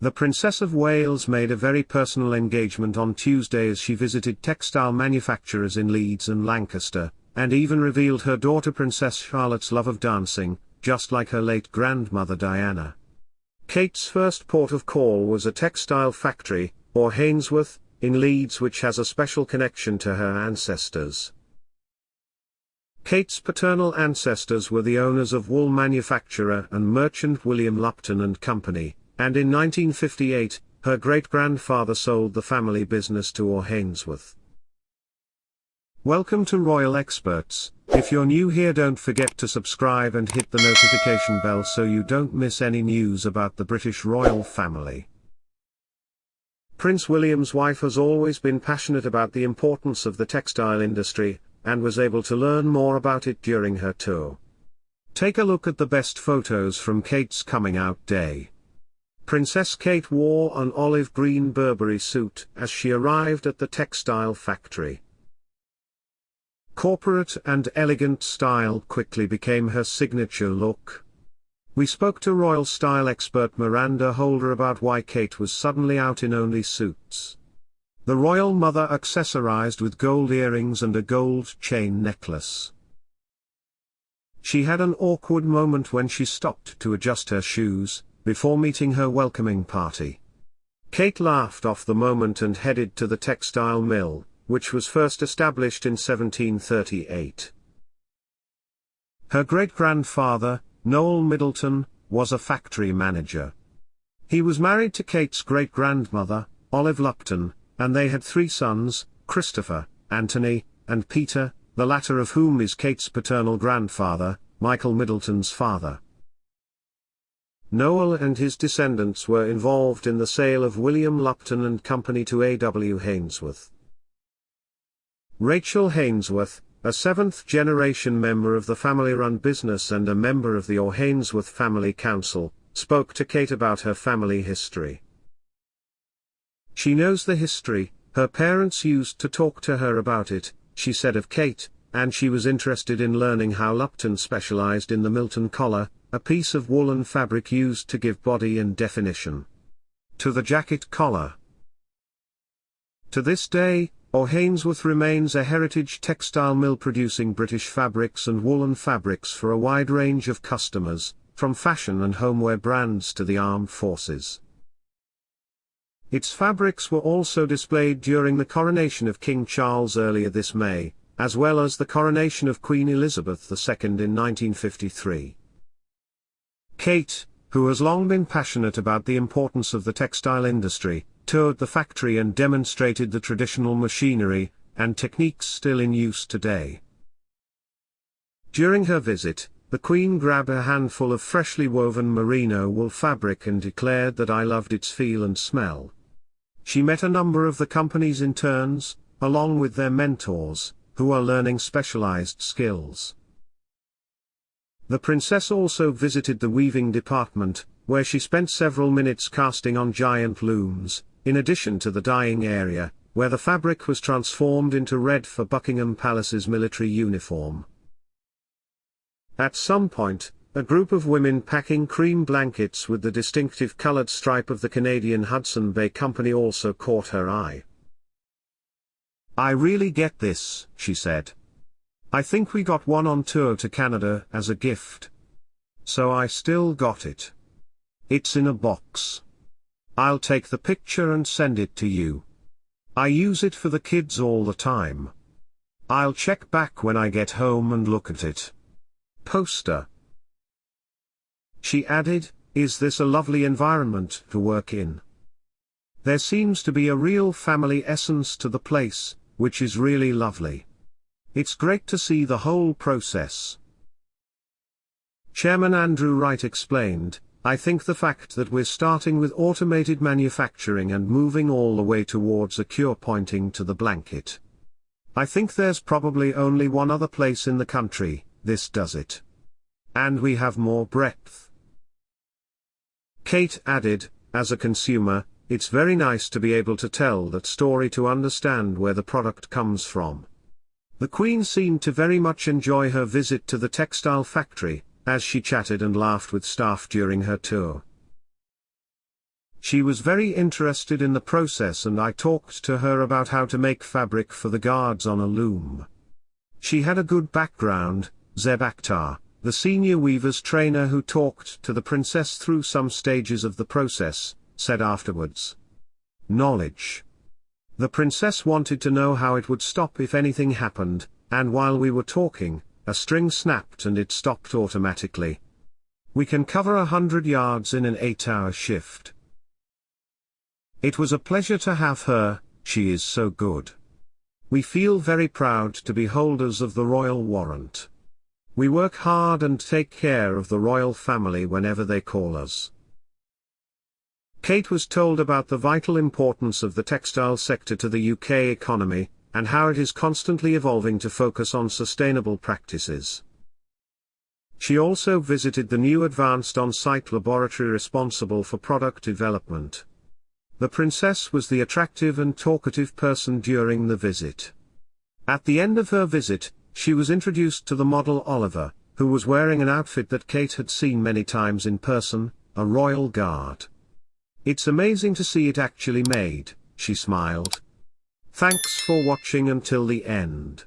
The Princess of Wales made a very personal engagement on Tuesday as she visited textile manufacturers in Leeds and Lancaster, and even revealed her daughter Princess Charlotte's love of dancing, just like her late grandmother Diana. Kate's first port of call was a textile factory, or Hainsworth, in Leeds, which has a special connection to her ancestors. Kate's paternal ancestors were the owners of wool manufacturer and merchant William Lupton and Company, and in 1958, her great-grandfather sold the family business to Hainsworth. Welcome to Royal Experts. If you're new here, don't forget to subscribe and hit the notification bell so you don't miss any news about the British royal family. Prince William's wife has always been passionate about the importance of the textile industry, and was able to learn more about it during her tour. Take a look at the best photos from Kate's coming out day. Princess Kate wore an olive green Burberry suit as she arrived at the textile factory. Corporate and elegant style quickly became her signature look. We spoke to royal style expert Miranda Holder about why Kate was suddenly out in only suits. The royal mother accessorized with gold earrings and a gold chain necklace. She had an awkward moment when she stopped to adjust her shoes, before meeting her welcoming party. Kate laughed off the moment and headed to the textile mill, which was first established in 1738. Her great-grandfather, Noel Middleton, was a factory manager. He was married to Kate's great-grandmother, Olive Lupton, and they had 3 sons, Christopher, Anthony, and Peter, the latter of whom is Kate's paternal grandfather, Michael Middleton's father. Noel and his descendants were involved in the sale of William Lupton and Company to A.W. Hainsworth. Rachel Hainsworth, a 7th-generation member of the family-run business and a member of the Hainsworth Family Council, spoke to Kate about her family history. She knows the history, her parents used to talk to her about it, she said of Kate, and she was interested in learning how Lupton specialized in the Milton collar, a piece of woolen fabric used to give body and definition to the jacket collar. To this day, Hainsworth remains a heritage textile mill producing British fabrics and woolen fabrics for a wide range of customers, from fashion and homeware brands to the armed forces. Its fabrics were also displayed during the coronation of King Charles earlier this May, as well as the coronation of Queen Elizabeth II in 1953. Kate, who has long been passionate about the importance of the textile industry, toured the factory and demonstrated the traditional machinery and techniques still in use today. During her visit, the Queen grabbed a handful of freshly woven merino wool fabric and declared that I loved its feel and smell. She met a number of the company's interns, along with their mentors, who are learning specialized skills. The princess also visited the weaving department, where she spent several minutes casting on giant looms, in addition to the dyeing area, where the fabric was transformed into red for Buckingham Palace's military uniform. At some point, a group of women packing cream blankets with the distinctive colored stripe of the Canadian Hudson Bay Company also caught her eye. "I really get this," she said. "I think we got one on tour to Canada as a gift. So I still got it. It's in a box. I'll take the picture and send it to you. I use it for the kids all the time. I'll check back when I get home and look at it." Poster. She added, "Is this a lovely environment to work in? There seems to be a real family essence to the place, which is really lovely. It's great to see the whole process." Chairman Andrew Wright explained, "I think the fact that we're starting with automated manufacturing and moving all the way towards a cure pointing to the blanket. I think there's probably only one other place in the country this does it. And we have more breadth." Kate added, "As a consumer, it's very nice to be able to tell that story to understand where the product comes from." The Queen seemed to very much enjoy her visit to the textile factory, as she chatted and laughed with staff during her tour. She was very interested in the process and I talked to her about how to make fabric for the guards on a loom. She had a good background, Zeb Akhtar, the senior weaver's trainer who talked to the princess through some stages of the process, said afterwards. Knowledge. The princess wanted to know how it would stop if anything happened, and while we were talking, a string snapped and it stopped automatically. We can cover 100 yards in an 8-hour shift. It was a pleasure to have her, she is so good. We feel very proud to be holders of the royal warrant. We work hard and take care of the royal family whenever they call us. Kate was told about the vital importance of the textile sector to the UK economy, and how it is constantly evolving to focus on sustainable practices. She also visited the new advanced on-site laboratory responsible for product development. The princess was the attractive and talkative person during the visit. At the end of her visit, she was introduced to the model Oliver, who was wearing an outfit that Kate had seen many times in person, a royal guard. It's amazing to see it actually made, she smiled. Thanks for watching until the end.